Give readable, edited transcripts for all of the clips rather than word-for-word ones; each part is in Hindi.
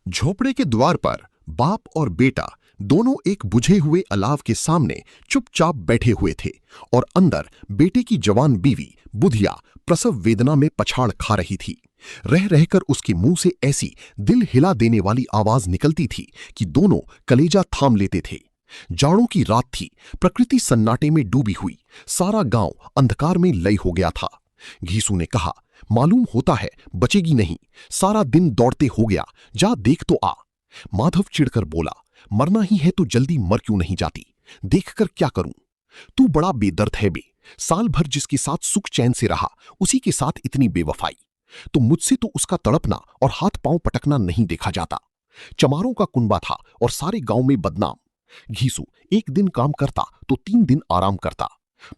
झोपड़े के द्वार पर बाप और बेटा दोनों एक बुझे हुए अलाव के सामने चुपचाप बैठे हुए थे और अंदर बेटे की जवान बीवी बुधिया प्रसव वेदना में पछाड़ खा रही थी। रह रहकर उसके मुंह से ऐसी दिल हिला देने वाली आवाज निकलती थी कि दोनों कलेजा थाम लेते थे। जाड़ों की रात थी, प्रकृति सन्नाटे में डूबी हुई, सारा गांव अंधकार में लय हो गया था। घीसू ने कहा, मालूम होता है बचेगी नहीं, सारा दिन दौड़ते हो गया, जा देख तो आ। माधव चिढ़कर बोला, मरना ही है तो जल्दी मर क्यों नहीं जाती, देखकर क्या करूं। तू बड़ा बेदर्द है बे, साल भर जिसके साथ सुख चैन से रहा उसी के साथ इतनी बेवफाई। तो मुझसे तो उसका तड़पना और हाथ पांव पटकना नहीं देखा जाता। चमारों का कुनबा था और सारे गांव में बदनाम। घीसू एक दिन काम करता तो 3 दिन आराम करता।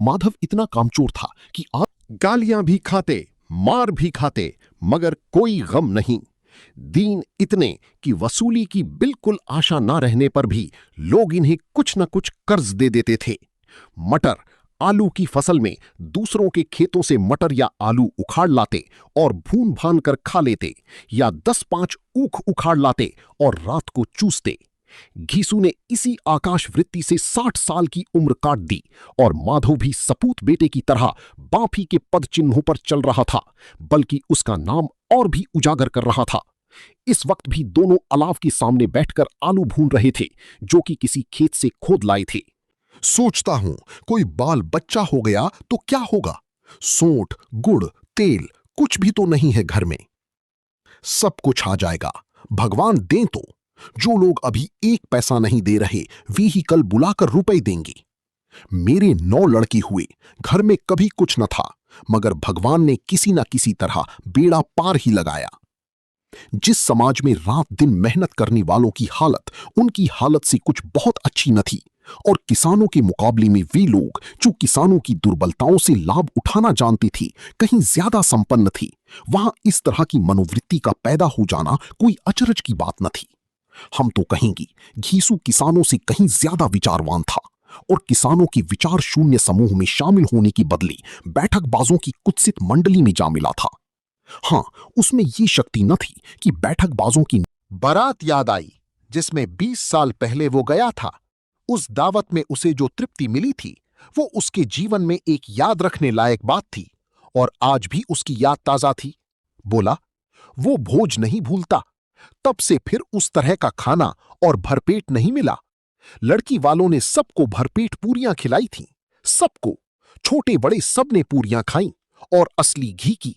माधव इतना कामचोर था कि आप गालियां भी खाते, मार भी खाते, मगर कोई गम नहीं। दीन इतने कि वसूली की बिल्कुल आशा ना रहने पर भी लोग इन्हें कुछ न कुछ कर्ज दे देते थे। मटर आलू की फसल में दूसरों के खेतों से मटर या आलू उखाड़ लाते और भून भान कर खा लेते, या 10-5 ऊख उखाड़ लाते और रात को चूसते। घीसू ने इसी आकाश वृत्ति से 60 साल की उम्र काट दी और माधव भी सपूत बेटे की तरह बाप ही के पद चिन्हों पर चल रहा था, बल्कि उसका नाम और भी उजागर कर रहा था। इस वक्त भी दोनों अलाव के सामने बैठकर आलू भून रहे थे, जो कि किसी खेत से खोद लाए थे। सोचता हूं कोई बाल बच्चा हो गया तो क्या होगा। सोंठ, गुड़, तेल कुछ भी तो नहीं है घर में। सब कुछ आ जाएगा, भगवान दें तो। जो लोग अभी 1 पैसा नहीं दे रहे वे ही कल बुलाकर रुपए देंगे। मेरे 9 लड़के हुए, घर में कभी कुछ न था, मगर भगवान ने किसी न किसी तरह बेड़ा पार ही लगाया। जिस समाज में रात दिन मेहनत करने वालों की हालत उनकी हालत से कुछ बहुत अच्छी न थी, और किसानों के मुकाबले में वे लोग जो किसानों की दुर्बलताओं से लाभ उठाना जानती थी कहीं ज्यादा संपन्न थी, वहां इस तरह की मनोवृत्ति का पैदा हो जाना कोई अचरज की बात न थी। हम तो कहेंगे घीसू किसानों से कहीं ज्यादा विचारवान था और किसानों की विचार शून्य समूह में शामिल होने की बदले बैठकबाजों की कुत्सित मंडली में जा मिला था। हां, उसमें यह शक्ति न थी कि बैठकबाजों की बारात याद आई जिसमें 20 साल पहले वो गया था। उस दावत में उसे जो तृप्ति मिली थी वो उसके जीवन में एक याद रखने लायक बात थी, और आज भी उसकी याद ताजा थी। बोला, वो भोज नहीं भूलता। तब से फिर उस तरह का खाना और भरपेट नहीं मिला। लड़की वालों ने सबको भरपेट पूरियां खिलाई थीं, सबको, छोटे बड़े सब ने पूरियां खाईं, और असली घी की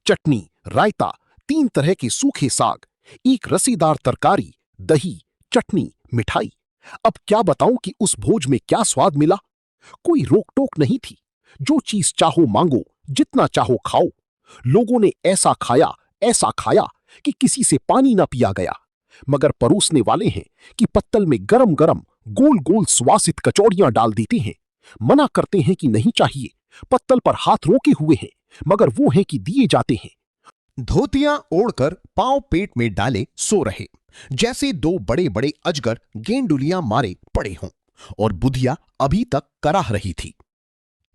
चटनी, रायता, 3 तरह के सूखे साग, एक रसीदार तरकारी, दही, चटनी, मिठाई। अब क्या बताऊं कि उस भोज में क्या स्वाद मिला। कोई रोक टोक नहीं थी, जो चीज चाहो मांगो, जितना चाहो खाओ। लोगों ने ऐसा खाया कि किसी से पानी ना पिया गया, मगर परोसने वाले हैं कि पत्तल में गरम गरम गोल गोल सुवासित कचौड़ियां डाल देते हैं। मना करते हैं कि नहीं चाहिए, पत्तल पर हाथ रोके हुए हैं, मगर वो हैं कि दिए जाते हैं। धोतियां ओढ़कर पांव पेट में डाले सो रहे, जैसे 2 बड़े बड़े अजगर गेंडुलियां मारे पड़े हों, और बुधिया अभी तक कराह रही थी।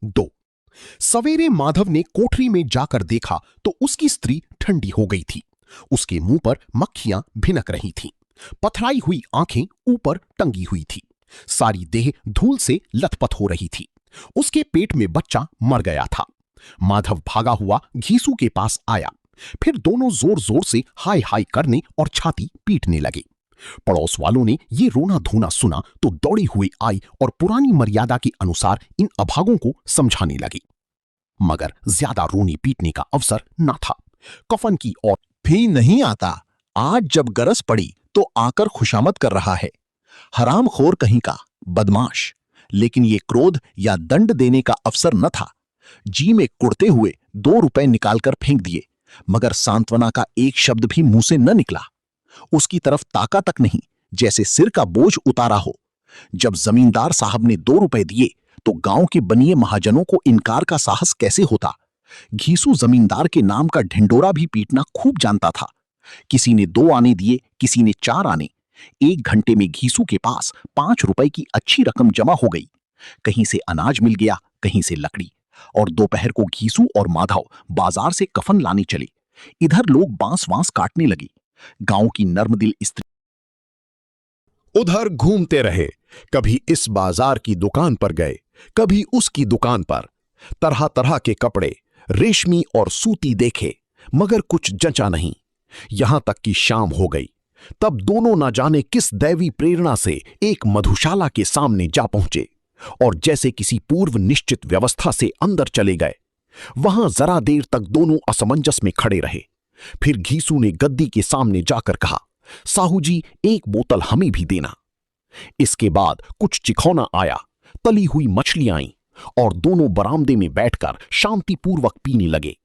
2 सवेरे माधव ने कोठरी में जाकर देखा तो उसकी स्त्री ठंडी हो गई थी। उसके मुंह पर मक्खियां भिनक रही थीं, पथराई हुई आंखें ऊपर टंगी हुई थी, सारी देह धूल से लथपथ हो रही थी। उसके पेट में बच्चा मर गया था। माधव भागा हुआ घीसू के पास आया, फिर दोनों जोर जोर से हाय हाय करने और छाती पीटने लगे। पड़ोस वालों ने ये रोना धोना सुना तो दौड़े हुए आई और पुरानी मर्यादा के अनुसार इन अभागों को समझाने लगे, मगर ज्यादा रोने पीटने का अवसर न था। कफन की ओर भी नहीं आता। आज जब गरज पड़ी तो आकर खुशामद कर रहा है। हरामखोर कहीं का बदमाश। लेकिन ये क्रोध या दंड देने का अवसर न था। जी में कुड़ते हुए 2 रुपए निकालकर फेंक दिए, मगर सांत्वना का एक शब्द भी मुंह से न निकला। उसकी तरफ ताका तक नहीं, जैसे सिर का बोझ उतारा हो। जब जमींदार साहब ने 2 रुपए दिए तो गांव के बनिए महाजनों को इनकार का साहस कैसे होता। घीसू जमींदार के नाम का ढिंडोरा भी पीटना खूब जानता था। किसी ने 2 आने दिए, किसी ने 4 आने। 1 घंटे में घीसू के पास 5 रुपए की अच्छी रकम जमा हो गई। कहीं से अनाज मिल गया, कहीं से लकड़ी, और दोपहर को घीसू और माधव बाजार से कफन लाने चले। इधर लोग बांस वांस काटने लगे। गांव की नर्मदिल स्त्री उधर घूमते रहे, कभी इस बाजार की दुकान पर गए, कभी उसकी दुकान पर। तरह तरह के कपड़े, रेशमी और सूती देखे, मगर कुछ जंचा नहीं। यहां तक कि शाम हो गई। तब दोनों न जाने किस दैवी प्रेरणा से एक मधुशाला के सामने जा पहुंचे और जैसे किसी पूर्व निश्चित व्यवस्था से अंदर चले गए। वहां जरा देर तक दोनों असमंजस में खड़े रहे। फिर घीसू ने गद्दी के सामने जाकर कहा, साहू जी, एक बोतल हमें भी देना। इसके बाद कुछ चिखौना आया, तली हुई मछलियां आईं और दोनों बरामदे में बैठकर शांतिपूर्वक पीने लगे।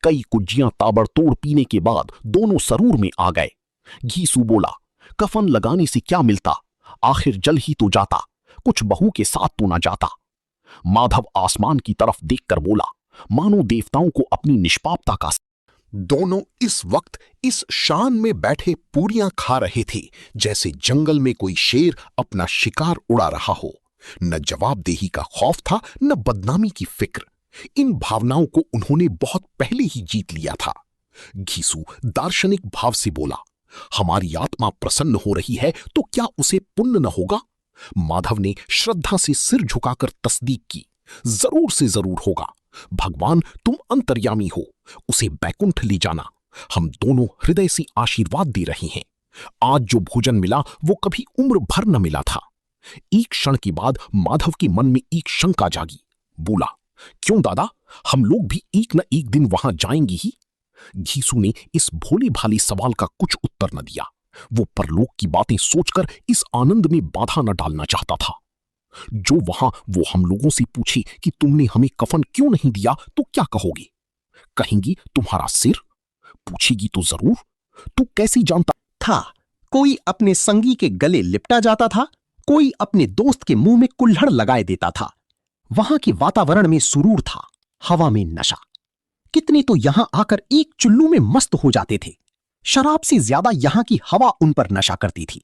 कई कुज्जियां ताबड़तोड़ पीने के बाद दोनों सरूर में आ गए। घीसू बोला, कफन लगाने से क्या मिलता, आखिर जल ही तो जाता, कुछ बहू के साथ तो ना जाता। माधव आसमान की तरफ देखकर बोला, मानो देवताओं को अपनी निष्पापता का। दोनों इस वक्त इस शान में बैठे पूरियां खा रहे थे जैसे जंगल में कोई शेर अपना शिकार उड़ा रहा हो। न जवाबदेही का खौफ था, न बदनामी की फिक्र। इन भावनाओं को उन्होंने बहुत पहले ही जीत लिया था। घीसू दार्शनिक भाव से बोला, हमारी आत्मा प्रसन्न हो रही है तो क्या उसे पुण्य न होगा? माधव ने श्रद्धा से सिर झुकाकर तस्दीक की, जरूर से जरूर होगा। भगवान तुम अंतर्यामी हो, उसे बैकुंठ ले जाना। हम दोनों हृदय से आशीर्वाद दे रहे हैं। आज जो भोजन मिला वो कभी उम्र भर न मिला था। एक क्षण के बाद माधव के मन में एक शंका जागी। बोला, क्यों दादा, हम लोग भी एक न एक दिन वहां जाएंगे ही? घीसू ने इस भोले भाले सवाल का कुछ उत्तर न दिया। वो परलोक की बातें सोचकर इस आनंद में बाधा न डालना चाहता था। जो वहां वो हम लोगों से पूछे कि तुमने हमें कफन क्यों नहीं दिया तो क्या कहोगे? कहेंगी तुम्हारा सिर? पूछेगी तो जरूर, तू कैसे जानता था? कोई अपने संगी के गले लिपटा जाता था, कोई अपने दोस्त के मुंह में कुल्हड़ लगाए देता था। वहां के वातावरण में सुरूर था, हवा में नशा। कितने तो यहां आकर एक चुल्लू में मस्त हो जाते थे। शराब से ज्यादा यहां की हवा उन पर नशा करती थी।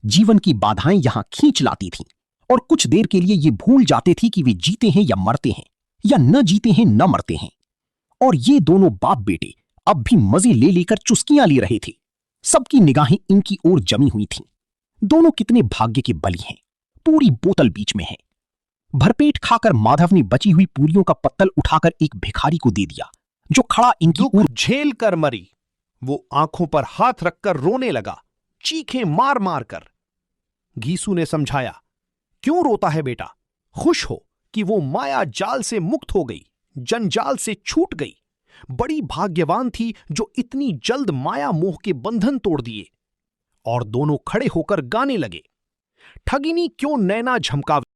जीवन की बाधाएं यहां खींच लाती थीं और कुछ देर के लिए ये भूल जाते थे कि वे जीते हैं या मरते हैं, या न जीते हैं न मरते हैं। और ये दोनों बाप बेटे अब भी मजे ले लेकर चुस्कियां ले रहे थे। सबकी निगाहें इनकी ओर जमी हुई थीं। दोनों कितने भाग्य के बली हैं। पूरी बोतल बीच में है। भरपेट खाकर माधव ने बची हुई पूरियों का पत्तल उठाकर एक भिखारी को दे दिया, जो खड़ा इनकी ओर झेल कर मरी। वो आंखों पर हाथ रखकर रोने लगा, चीखें मार मार कर। घीसू ने समझाया, क्यों रोता है बेटा? खुश हो कि वो माया जाल से मुक्त हो गई, जंजाल से छूट गई। बड़ी भाग्यवान थी जो इतनी जल्द माया मोह के बंधन तोड़ दिए। और दोनों खड़े होकर गाने लगे, ठगिनी क्यों नैना झमकावे।